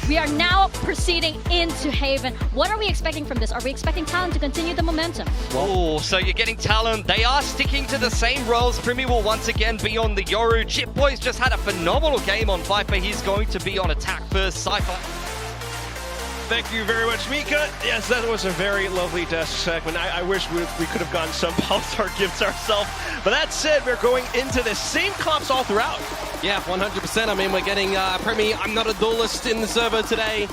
We are now proceeding into Haven. What are we expecting from this? Are we expecting TLN to continue the momentum? Oh, so you're getting TLN. They are sticking to the same roles. Primi will once again be on the Yoru. Jit Boys just had a phenomenal game on Viper. He's going to be on attack first. Cypher. Thank you very much, Mika. Yes, that was a very lovely desk segment. I wish we could have gotten some Pulsar gifts ourselves. But that said, we're going into the same comps all throughout. Yeah, 100%. I mean, we're getting Primi. I'm not a duelist in the server today.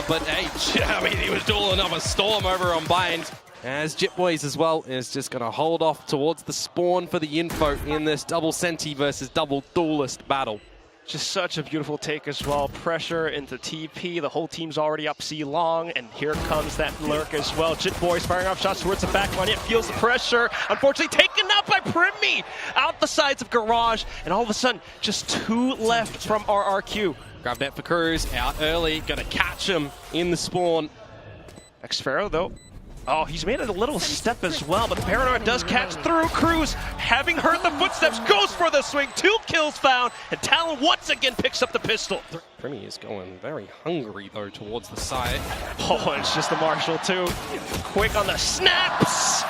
But hey, I mean, he was dueling up a Storm over on Bind. As Jit Boys as well is just going to hold off towards the spawn for the info in this double Senti versus double duelist battle. Just such a beautiful take as well. Pressure into TP. The whole team's already up C long, and here comes that lurk as well. Jit Boys firing off shots towards the back line. It feels the pressure. Unfortunately, taken out by Primi out the sides of Garage, and all of a sudden, just 2 left from RRQ. Grab net for Cruz, out early, gonna catch him in the spawn. Xpharaoh though. Oh, he's made it a little step as well, but the Paranoid does catch through. Cruz, having heard the footsteps, goes for the swing. 2 kills found, and TLN once again picks up the pistol. Primi is going very hungry, though, towards the side. Oh, and it's just the Marshall, too. Quick on the snaps!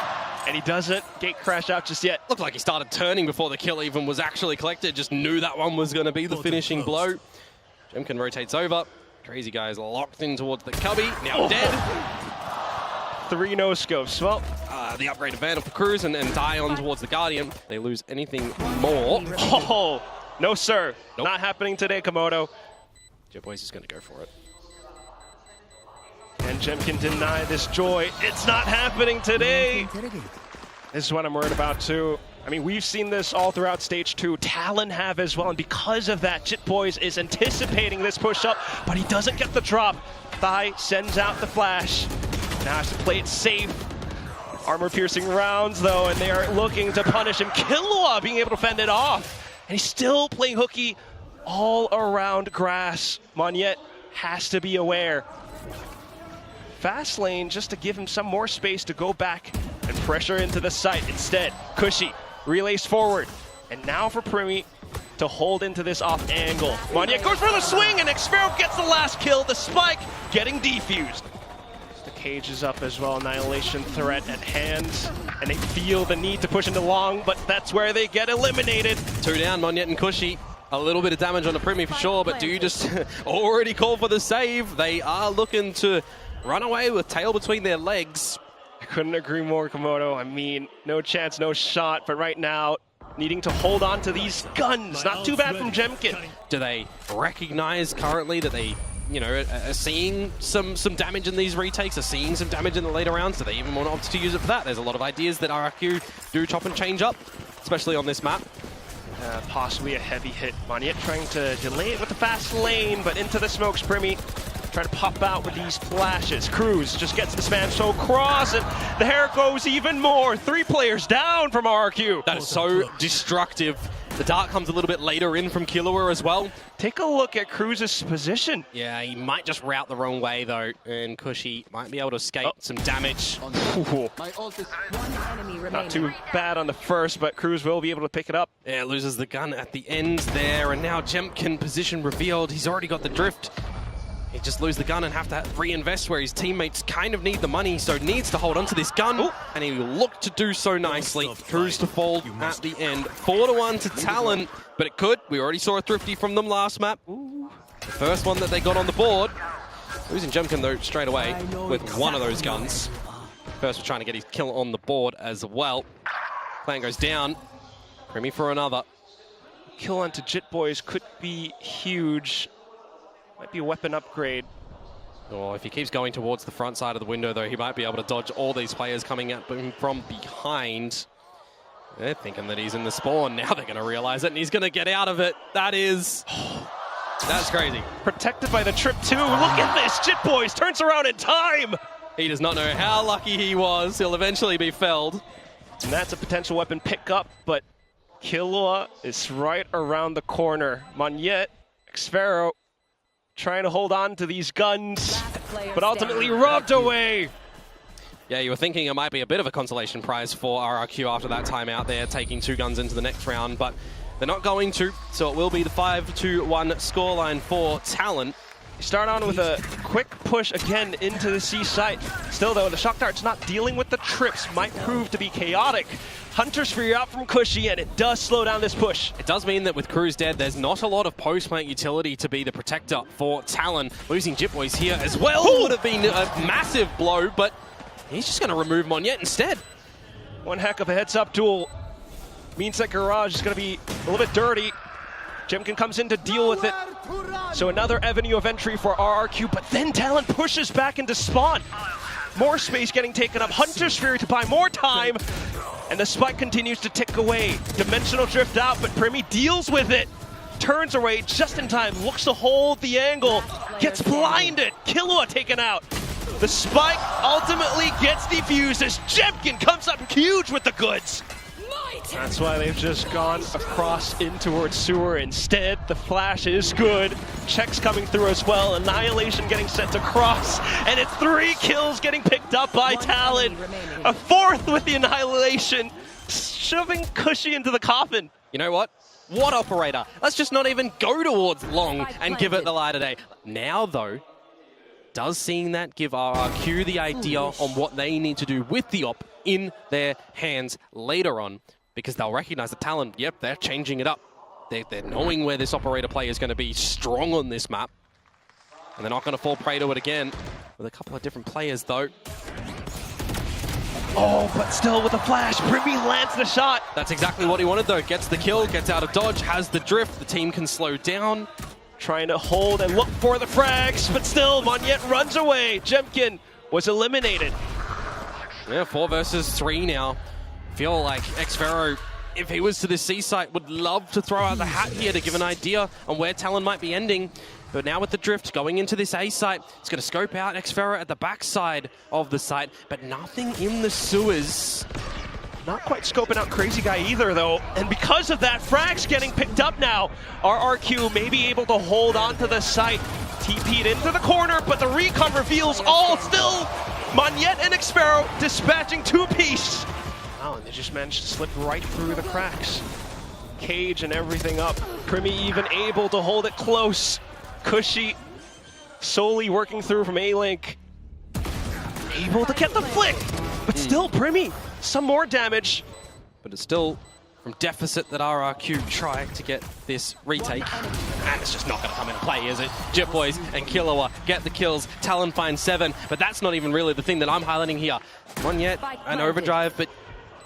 And he doesn't gate crash out just yet. Looked like he started turning before the kill even was actually collected. Just knew that one was going to be the finishing blow. Jemkin rotates over. Crazy guy is locked in towards the cubby. Now dead. 3 no-scopes. Well, the upgrade of Vandal for Cruz and Dion towards the Guardian. They lose anything more. Oh, no, sir. Nope. Not happening today, Komodo. Jit Boys is going to go for it. And Jem can deny this joy. It's not happening today. This is what I'm worried about, too. I mean, we've seen this all throughout Stage 2. TLN have as well, and because of that, Jit Boys is anticipating this push-up, but he doesn't get the drop. Thai sends out the flash. Now has to play it safe. Armor-piercing rounds, though, and they are looking to punish him. Killua being able to fend it off. And he's still playing hooky all around grass. Monyet has to be aware. Fast lane just to give him some more space to go back and pressure into the site. Instead, Cushy relays forward. And now for Primi to hold into this off angle. Monyet goes for the swing, and Xpharaoh gets the last kill. The spike getting defused. Cage is up as well, Annihilation threat at hand, and they feel the need to push into long, but that's where they get eliminated. 2 down, Monyet and Cushy. A little bit of damage on the Primi for sure, but do you just already call for the save? They are looking to run away with tail between their legs. I couldn't agree more, Komodo. I mean, no chance, no shot, but right now, needing to hold on to these guns. Not too bad from Jemkin. Do they recognize currently that they, you know, are seeing some damage in these retakes, are seeing some damage in the later rounds? Do they even want to opt to use it for that? There's a lot of ideas that RRQ do chop and change up, especially on this map. Possibly a heavy hit. Monyet trying to delay it with the fast lane, but into the smokes, Primi trying to pop out with these flashes. Cruz just gets the spam so cross, and the hair goes even more. 3 players down from RRQ. That is so destructive. The dart comes a little bit later in from Killua as well. Take a look at Cruz's position. Yeah, he might just route the wrong way though, and Cushy might be able to escape some damage. Not too bad on the first, but Cruz will be able to pick it up. Yeah, loses the gun at the end there, and now Jemkin position revealed. He's already got the drift. He just lose the gun and have to reinvest where his teammates kind of need the money, so needs to hold on to this gun. Ooh. And he looked to do so nicely. Cruz to fall at the end. 4-1 to TLN, but it could. We already saw a thrifty from them last map. Ooh. The first one that they got on the board. Losing Jemkin though straight away with one of those guns. First, we're trying to get his kill on the board as well. Plan goes down. Primi for another. Kill onto Jit Boys could be huge. Might be a weapon upgrade. Oh, if he keeps going towards the front side of the window, though, he might be able to dodge all these players coming at him from behind. They're thinking that he's in the spawn. Now they're going to realize it, and he's going to get out of it. That is... That's crazy. Protected by the trip, too. Look at this. Jit Boys turns around in time. He does not know how lucky he was. He'll eventually be felled. And that's a potential weapon pickup, but Killua is right around the corner. Monyet, Xpharaoh, trying to hold on to these guns, but ultimately rubbed away. Yeah, you were thinking it might be a bit of a consolation prize for RRQ after that timeout there, taking 2 guns into the next round, but they're not going to, so it will be the 5-1 scoreline for TLN. Start on with a quick push again into the C site. Still though, the Shock Dart's not dealing with the trips, might prove to be chaotic. Hunter's Fury out from Cushy, and it does slow down this push. It does mean that with Cruz dead, there's not a lot of post-plant utility to be the protector for Talon. Losing Jitboys here as well would have been a massive blow, but he's just going to remove Monyet instead. One heck of a heads-up duel. Means that Garage is going to be a little bit dirty. Jemkin comes in to deal with it. So another avenue of entry for RRQ, but then Talon pushes back into spawn. More space getting taken up. Hunter's Fury to buy more time. And the spike continues to tick away. Dimensional drift out, but Primi deals with it. Turns away just in time, looks to hold the angle. Gets blinded. Killua taken out. The spike ultimately gets defused as Jemkin comes up huge with the goods. That's why they've just gone across in towards Sewer. Instead, the flash is good. Checks coming through as well. Annihilation getting sent across. And it's 3 kills getting picked up by Talon. A 4th with the Annihilation. Shoving Cushy into the coffin. You know what? What operator? Let's just not even go towards Long and give it the light of day. Now, though, does seeing that give RRQ the idea on what they need to do with the op in their hands later on? Because they'll recognize the Talon, yep, they're changing it up. They're knowing where this operator play is going to be strong on this map. And they're not going to fall prey to it again. With a couple of different players, though. Oh, but still with a flash, Primi lands the shot. That's exactly what he wanted, though. Gets the kill, gets out of dodge, has the drift. The team can slow down. Trying to hold and look for the frags, but still, Monyet runs away. Jemkin was eliminated. Yeah, 4 versus 3 now. Feel like Xfero, if he was to the C site, would love to throw out the hat here to give an idea on where Talon might be ending. But now with the drift going into this A site, it's going to scope out Xfero at the backside of the site, but nothing in the sewers. Not quite scoping out Crazy Guy either, though. And because of that, frags getting picked up now. RRQ may be able to hold on to the site. TP'd into the corner, but the recon reveals all still. Monyet and Xfero dispatching 2-piece. Wow, and they just managed to slip right through the cracks. Cage and everything up. Primi even able to hold it close. Cushy solely working through from A-Link. Able to get the flick, but still Primi, some more damage. But it's still from deficit that RRQ try to get this retake. And it's just not going to come into play, is it? Jitboys and Killua get the kills. Talon finds 7, but that's not even really the thing that I'm highlighting here. Monyet and Overdrive, but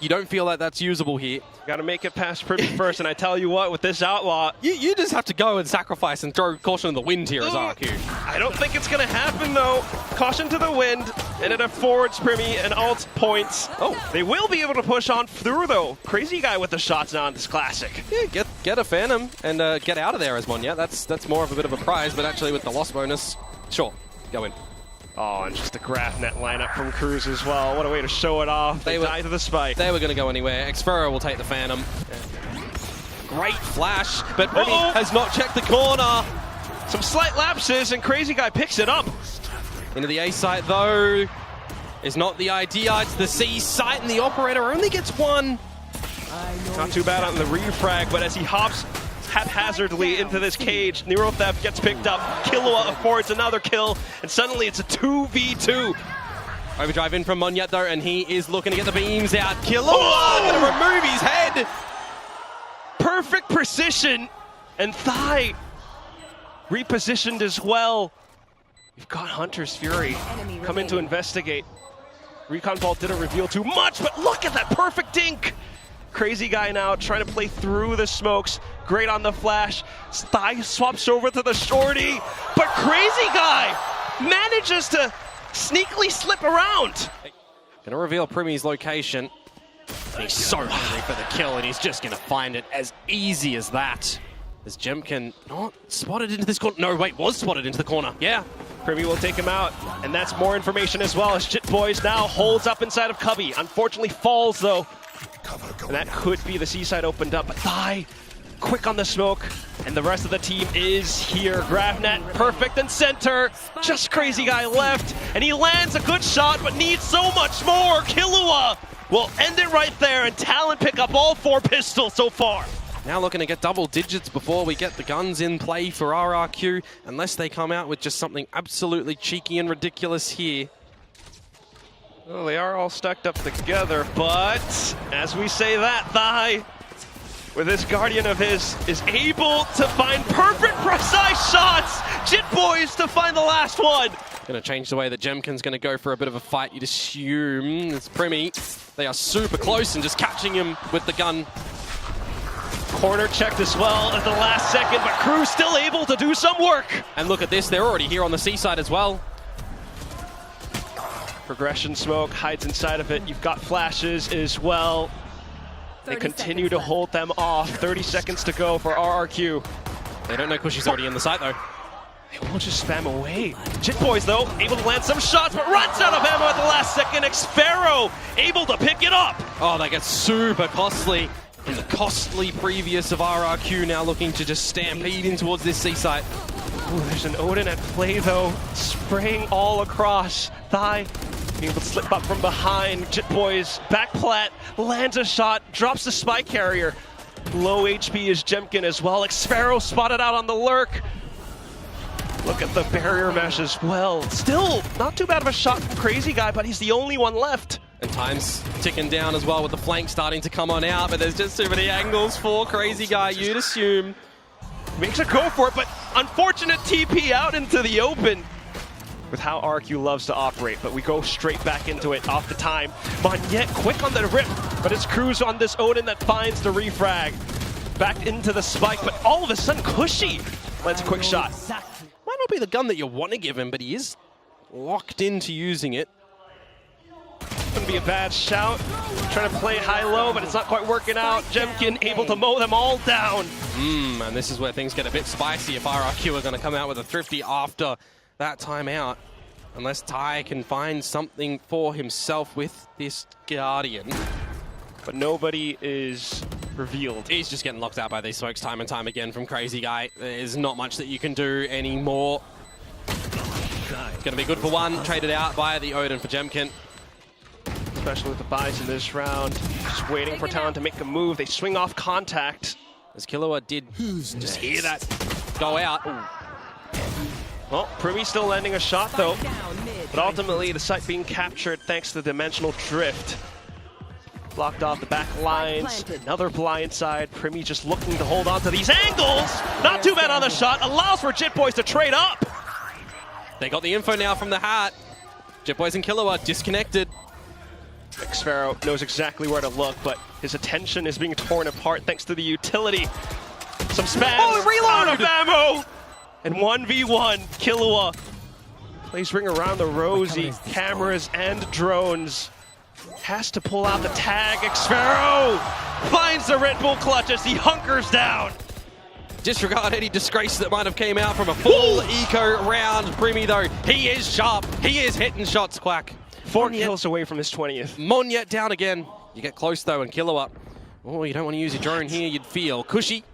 you don't feel like that's usable here. Got to make it past Primi first, and I tell you what, with this Outlaw... You just have to go and sacrifice and throw caution to the wind here as RRQ. I don't think it's going to happen, though. Caution to the wind, and it affords Primi an alt points. Oh, they will be able to push on through, though. Crazy Guy with the shots now in this Classic. Yeah, get a Phantom and get out of there as Monyet. That's more of a bit of a prize, but actually with the loss bonus, sure, go in. Oh, and just the Graph-Net lineup from Cruz as well. What a way to show it off. They die to the spike. They were going to go anywhere. Xfero will take the Phantom. Yeah. Great flash, but Primi has not checked the corner. Some slight lapses, and Crazy Guy picks it up. Into the A site, though, is not the idea. It's the C site, and the operator only gets 1. Not too bad on the refrag, but as he hops haphazardly into this cage, Neuro Theft gets picked up. Killua affords another kill, and suddenly it's a 2v2. Overdrive in from Monyet, though, and he is looking to get the beams out. Killua going to remove his head. Perfect precision, and Thigh repositioned as well. We've got Hunter's Fury come in to investigate. Recon Vault didn't reveal too much, but look at that perfect dink. Crazy Guy now trying to play through the smokes. Great on the flash. Thigh swaps over to the shorty, but Crazy Guy manages to sneakily slip around. Gonna reveal Primi's location. He's so hungry for the kill, and he's just gonna find it as easy as that. As Jemkin not spotted into this corner. No, wait, was spotted into the corner. Yeah. Primi will take him out, and that's more information as well as Jitboys now holds up inside of Cubby. Unfortunately falls, though. And that could be the C-side opened up, but Thigh quick on the smoke, and the rest of the team is here. Graph-Net perfect in center, just Crazy Guy left, and he lands a good shot, but needs so much more. Killua will end it right there, and Talon pick up all 4 pistols so far. Now looking to get double digits before we get the guns in play for RRQ, unless they come out with just something absolutely cheeky and ridiculous here. Well, they are all stacked up together, but as we say that, Thai, with this Guardian of his, is able to find perfect, precise shots. Jit Boys to find the last one. Going to change the way that Jemkin's going to go for a bit of a fight, you'd assume. It's Primi. They are super close and just catching him with the gun. Corner checked as well at the last second, but Cruz still able to do some work. And look at this, they're already here on the seaside as well. Progression smoke hides inside of it. You've got flashes as well. They continue to hold them off. 30 seconds to go for RRQ. They don't know Kushi's already in the site though. They won't just spam away. Jit Boys though, able to land some shots, but runs out of ammo at the last second. Xfero able to pick it up. Oh, that gets super costly. And the costly previous of RRQ now looking to just stampede in towards this C site. Ooh, there's an Odin at play though, spraying all across. Thai being able to slip up from behind. Jit Boys back plat, lands a shot, drops the spy carrier. Low HP is Jemkin as well. Xfero spotted out on the lurk. Look at the barrier mesh as well. Still not too bad of a shot from Crazy Guy, but he's the only one left. And time's ticking down as well with the flank starting to come on out, but there's just too many angles for Crazy Guy, you'd assume. Makes a go for it, but unfortunate TP out into the open. With how RQ loves to operate, but we go straight back into it off the time. Monyet quick on the rip, but it's Cruz on this Odin that finds the refrag. Back into the spike, but all of a sudden Cushy lands a quick shot. Might not be the gun that you want to give him, but he is locked into using it. Wouldn't be a bad shout. Trying to play high-low, but it's not quite working out. Jemkin able to mow them all down. And this is where things get a bit spicy if RRQ are going to come out with a thrifty after that timeout. Unless Ty can find something for himself with this Guardian. But nobody is revealed. He's just getting locked out by these smokes time and time again from Crazy Guy. There's not much that you can do anymore. It's going to be good for one. Traded out by the Odin for Jemkin. Especially with the buys in this round. Just waiting for Talon to make a move. They swing off contact. As Killua did just hear that go out. Ooh. Well, Primi still landing a shot though. But ultimately the site being captured thanks to the dimensional drift. Blocked off the back lines. Another blind side. Primi just looking to hold on to these angles. Not too bad on the shot. Allows for Jit Boys to trade up. They got the info now from the hat. Jit Boys and Killua disconnected. Xfero knows exactly where to look, but his attention is being torn apart thanks to the utility. Some spams. Oh, reload! Out of ammo! And 1v1, Killua plays ring around the rosy. Cameras and drones. Has to pull out the tag. Xfero finds the Red Bull clutch as he hunkers down. Disregard any disgrace that might have came out from a full eco round. Primi though, he is sharp. He is hitting shots, Quack. 4 kills away from his 20th. Monyet down again. You get close though and Killua. Oh, you don't want to use your drone here, you'd feel. Cushy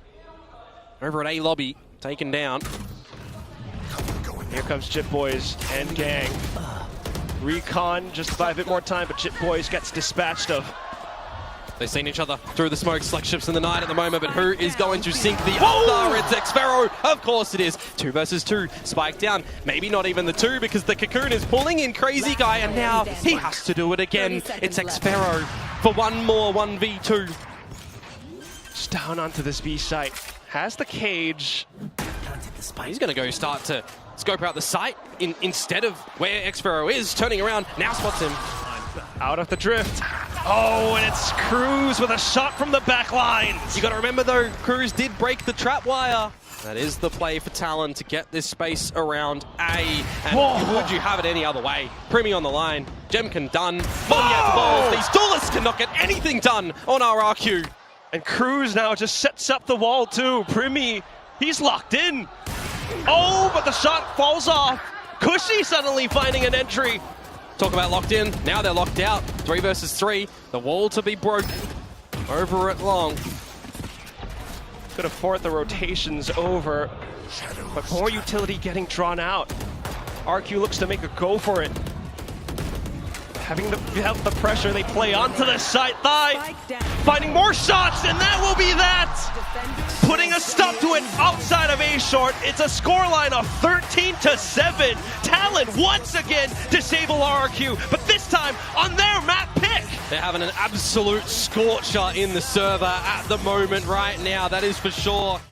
over at A lobby, taken down. Here comes Jit Boys and gang. Recon just by a bit more time, but Jit Boys gets dispatched of. They've seen each other through the smoke, select ships in the night at the moment, but who is going to sink the other? It's Xfero. Of course it is. 2 versus 2. Spike down. Maybe not even the 2 because the Cocoon is pulling in Crazy Guy and now he has to do it again. It's Xfero for one more 1v2. Just down onto this B site. Has the cage. He's going to go start to scope out the site instead of where Xfero is. Turning around. Now spots him. Out of the drift. Oh, and it's Cruz with a shot from the back lines. You got to remember though, Cruz did break the trap wire. That is the play for Talon to get this space around A. And would you have it any other way? Primi on the line. Jemkin done. Monyet balls. These duelists cannot get anything done on RRQ. And Cruz now just sets up the wall too. Primi, he's locked in. Oh, but the shot falls off. Cushy suddenly finding an entry. Talk about locked in. Now they're locked out. 3 versus 3. The wall to be broken. Over at long. Could have forced the rotations over. But more utility getting drawn out. RQ looks to make a go for it. having felt the pressure, they play onto the side thigh, finding more shots, and that will be that! Putting a stop to it outside of A-Short. It's a scoreline of 13-7. Talon once again disable RRQ, but this time on their map pick. They're having an absolute scorcher in the server at the moment right now, that is for sure.